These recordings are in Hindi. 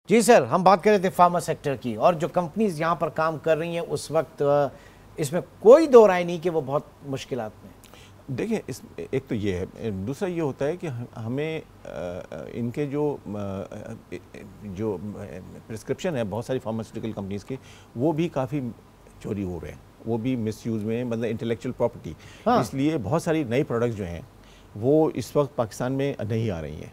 जी सर, हम बात कर रहे थे फार्मा सेक्टर की, और जो कंपनीज यहाँ पर काम कर रही हैं उस वक्त इसमें कोई दो राय नहीं कि वो बहुत मुश्किलात में। देखिए, इस एक तो ये है, दूसरा ये होता है कि हमें इनके जो प्रिस्क्रिप्शन है बहुत सारी फार्मास्यूटिकल कंपनीज़ की, वो भी काफ़ी चोरी हो रहे हैं, वो भी मिसयूज़ में, मतलब इंटेलेक्चुअल प्रॉपर्टी। हाँ। इसलिए बहुत सारी नई प्रोडक्ट्स जो हैं वो इस वक्त पाकिस्तान में नहीं आ रही हैं।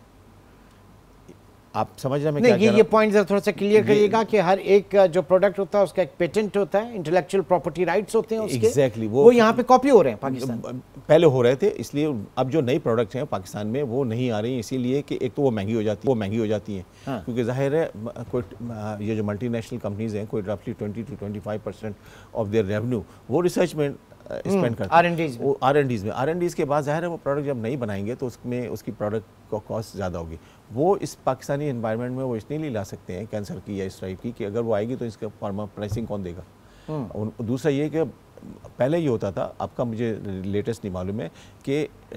आप समझ रहे हैं मैं क्या कह रहा हूं? ये पॉइंट जरा थोड़ा सा क्लियर करिएगा कि हर एक जो प्रोडक्ट होता है उसका एक पेटेंट होता है, इंटेलेक्चुअल प्रॉपर्टी राइट्स होते हैं उसके। एग्जैक्टली, वो यहाँ पे कॉपी हो रहे हैं पाकिस्तान, पहले हो रहे थे, इसलिए अब जो नई प्रोडक्ट्स हैं पाकिस्तान में वो नहीं आ रही, इसीलिए कि एक तो वो महंगी हो जाती हैं। हाँ। क्योंकि जाहिर है कोई ये जो मल्टीनेशनल कंपनीज हैं, कोई रफली 20 to 25% ऑफ देयर रेवेन्यू वो रिसर्च में स्पेंड करते हैं, R&Ds के बाद जाहिर है वो प्रोडक्ट जब नहीं बनाएंगे तो उसमें उसकी प्रोडक्ट का कॉस्ट ज़्यादा होगी। वो इस पाकिस्तानी एनवायरनमेंट में वो इसलिए नहीं ला सकते हैं कैंसर की या इस टाइप की कि अगर वो आएगी तो इसका फार्मा प्राइसिंग कौन देगा। दूसरा ये कि पहले ये होता था, आपका मुझे लेटेस्ट नहीं मालूम है, कि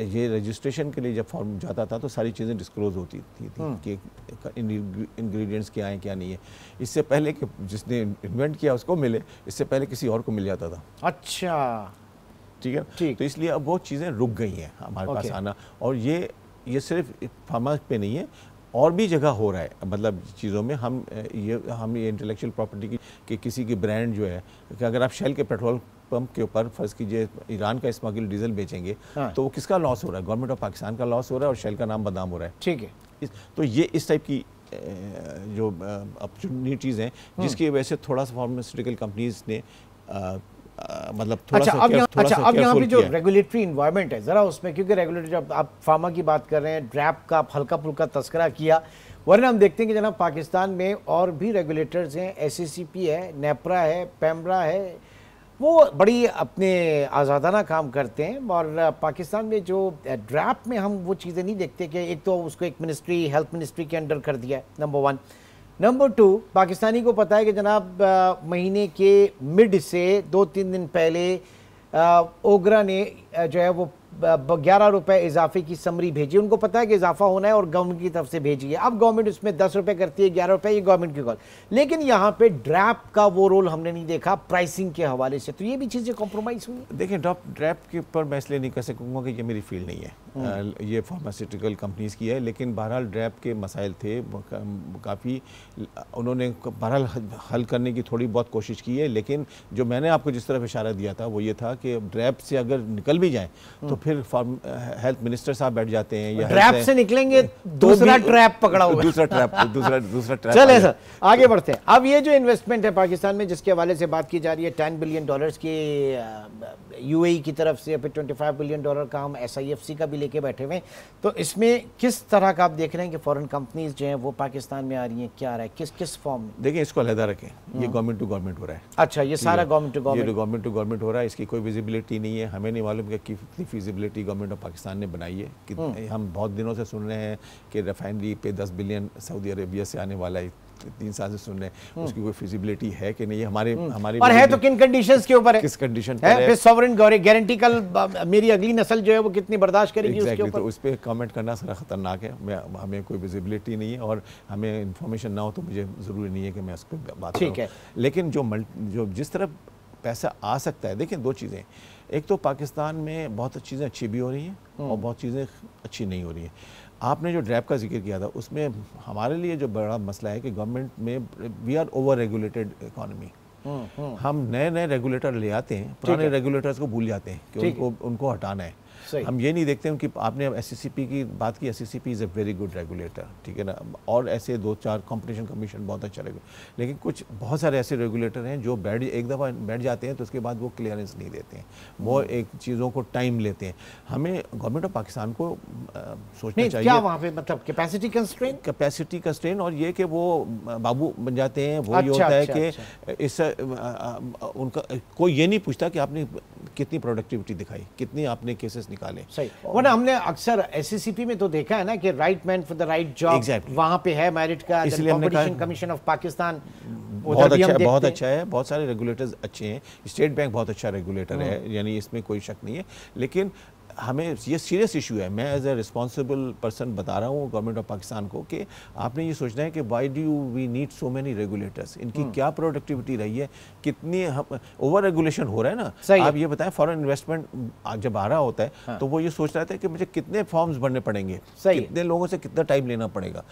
ये रजिस्ट्रेशन के लिए जब फॉर्म जाता था तो सारी चीज़ें डिस्क्लोज होती थी कि इंग्रेडिएंट्स क्या हैं क्या नहीं है। इससे पहले कि जिसने इन्वेंट किया उसको मिले, इससे पहले किसी और को मिल जाता था। अच्छा, ठीक है, तो इसलिए अब वो चीज़ें रुक गई हैं हमारे पास आना। और ये सिर्फ फार्मा पे नहीं है, और भी जगह हो रहा है, मतलब चीज़ों में हम ये इंटेलेक्चुअल प्रॉपर्टी कि किसी की ब्रांड जो है, कि अगर आप शेल के पेट्रोल पंप के ऊपर फर्ज कीजिए ईरान का स्मगल डीजल बेचेंगे, हाँ। तो वो किसका लॉस हो रहा है? गवर्नमेंट ऑफ पाकिस्तान का लॉस हो रहा है और शेल का नाम बदनाम हो रहा है। ठीक है, तो ये इस टाइप की जो अपॉर्चुनिटीज़ हैं जिसकी वजह से थोड़ा सा फार्मास्यूटिकल कंपनीज ने मतलब थोड़ा सा अब यहाँ पे जो रेगुलेटरी इन्वायरमेंट है जरा उसमें, क्योंकि रेगुलेटरी, जब आप फार्मा की बात कर रहे हैं, ड्रैप का हल्का फुल्का तस्करा किया, वरना हम देखते हैं कि जनाब पाकिस्तान में और भी रेगुलेटर्स हैं, SCCP है, नेपरा है, पैमरा है, वो बड़ी अपने आज़ादाना काम करते हैं। और पाकिस्तान में जो ड्रैप में हम वो चीज़ें नहीं देखते कि एक तो उसको एक मिनिस्ट्री, हेल्थ मिनिस्ट्री के अंडर कर दिया है, नंबर 1। नंबर 2, पाकिस्तानी को पता है कि जनाब महीने के मिड से 2-3 दिन पहले ओगरा ने जो है वो 11 रुपए इजाफे की समरी भेजी। उनको पता है कि इजाफा होना है और गवर्नमेंट की तरफ से भेजी है। अब गवर्नमेंट उसमें 10 रुपए करती है, 11 रुपए, ये गवर्नमेंट की कॉल। लेकिन यहाँ पे ड्रैप का वो रोल हमने नहीं देखा प्राइसिंग के हवाले से, तो ये भी चीज़ें कॉम्प्रोमाइज हुई। देखिए, ड्रैप के ऊपर मैं इसलिए नहीं कह सकूँगा कि ये मेरी फील्ड नहीं है, ये फार्मास्यूटिकल कंपनीज़ की है, लेकिन बहरहाल ड्रैप के मसाइल थे काफ़ी, उन्होंने बहरहाल हल करने की थोड़ी बहुत कोशिश की है। लेकिन जो मैंने आपको जिस तरफ इशारा दिया था वो ये था कि ड्रैप से अगर निकल भी जाए तो फिर हेल्थ मिनिस्टर साहब बैठ जाते हैं, या ट्रैप से निकलेंगे दूसरा ट्रैप पकड़ा हुआ है, दूसरा ट्रैप। चले सर आगे बढ़ते हैं। अब ये जो इन्वेस्टमेंट है पाकिस्तान में जिसके हवाले से बात की जा रही है, $10 बिलियन की UAE की तरफ से, फिर $25 बिलियन का हम SIFC का भी लेके बैठे हुए हैं, तो इसमें किस तरह का आप देख रहे हैं कि फॉरेन कंपनीज जो हैं वो पाकिस्तान में आ रही हैं, क्या आ रहा है, किस फॉर्म में? देखिए, इसको अलहदा रखें, ये गवर्नमेंट टू गवर्नमेंट हो रहा है। अच्छा, ये सारा गवर्नमेंट टू गवर्नमेंट हो रहा है, इसकी कोई विजिबिलिटी नहीं है। हमें नहीं मालूम कि कितनी फिजिबिलिटी गवर्नमेंट ऑफ पाकिस्तान ने बनाई है कि हम बहुत दिनों से सुन रहे हैं कि रिफाइनरी पे 10 बिलियन सऊदी अरेबिया से आने वाला है, 3 साल से सुन रहे हैं, उसकी कोई फिजिबिलिटी है कि नहीं? हमारे और है तो किन कंडीशंस के ऊपर है, किस कंडीशन पर है, फिर सॉवरेन गारंटी कल मेरी अगली नस्ल जो है वो कितनी बर्दाश्त करेगी उसके ऊपर, तो उस पर कमेंट करना सारा खतरनाक है। हमें कोई विजिबिलिटी नहीं है और हमें इन्फॉर्मेशन ना हो तो मुझे ज़रूरी नहीं है कि मैं उस पर बात करूं। ठीक है, लेकिन जो जिस तरह पैसा आ सकता है, देखिए 2 चीज़ें, एक तो पाकिस्तान में बहुत चीज़ें अच्छी भी हो रही हैं और बहुत चीज़ें अच्छी नहीं हो रही हैं। आपने जो ड्रैप का जिक्र किया था उसमें हमारे लिए जो बड़ा मसला है कि गवर्नमेंट में we are over regulated economy. हम नए रेगुलेटर ले आते हैं, पुराने रेगुलेटर्स को भूल जाते हैं कि उनको हटाना है। हम ये नहीं देखते कि आपने SCCP की बात की, SCCP is a very good regulator, ठीक है ना, और ऐसे 2-4 कंपटीशन कमीशन बहुत अच्छा रेगुलेटर, लेकिन कुछ बहुत सारे ऐसे रेगुलेटर हैं जो एक दफ़ा बैठ जाते हैं तो उसके बाद वो क्लियरेंस नहीं देते हैं, वो एक चीज़ों को टाइम लेते हैं। हमें गवर्नमेंट ऑफ पाकिस्तान को सोचना चाहिए क्या वहाँ पे मतलब कैपेसिटी कंस्ट्रेन और ये कि वो बाबू बन जाते हैं। वो ये होता है कि इस उनका कोई ये नहीं पूछता कि आपने कितनी प्रोडक्टिविटी दिखाई, कितनी आपने केसेस निकाले। सही, वरना हमने अक्सर SCCP में तो देखा है ना कि right man for the right job, वहाँ पे है मेरिट का, इसलिए कॉम्पिटिशन कमीशन ऑफ पाकिस्तान बहुत अच्छा है, बहुत सारे रेगुलेटर्स अच्छे हैं, स्टेट बैंक बहुत अच्छा रेगुलेटर है, यानी इसमें कोई शक नहीं है। लेकिन हमें ये सीरियस इशू है। मैं एज ए रिस्पॉन्सिबल पर्सन बता रहा हूँ गवर्नमेंट ऑफ पाकिस्तान को कि आपने ये सोचना है कि why do we need so many regulators, इनकी क्या प्रोडक्टिविटी रही है, कितनी ओवर रेगुलेशन हो रहा है ना। आप ये बताएं फॉरेन इन्वेस्टमेंट जब आ रहा होता है तो वो ये सोच रहा था कि मुझे कितने फॉर्म्स भरने पड़ेंगे, कितने लोगों से कितना टाइम लेना पड़ेगा।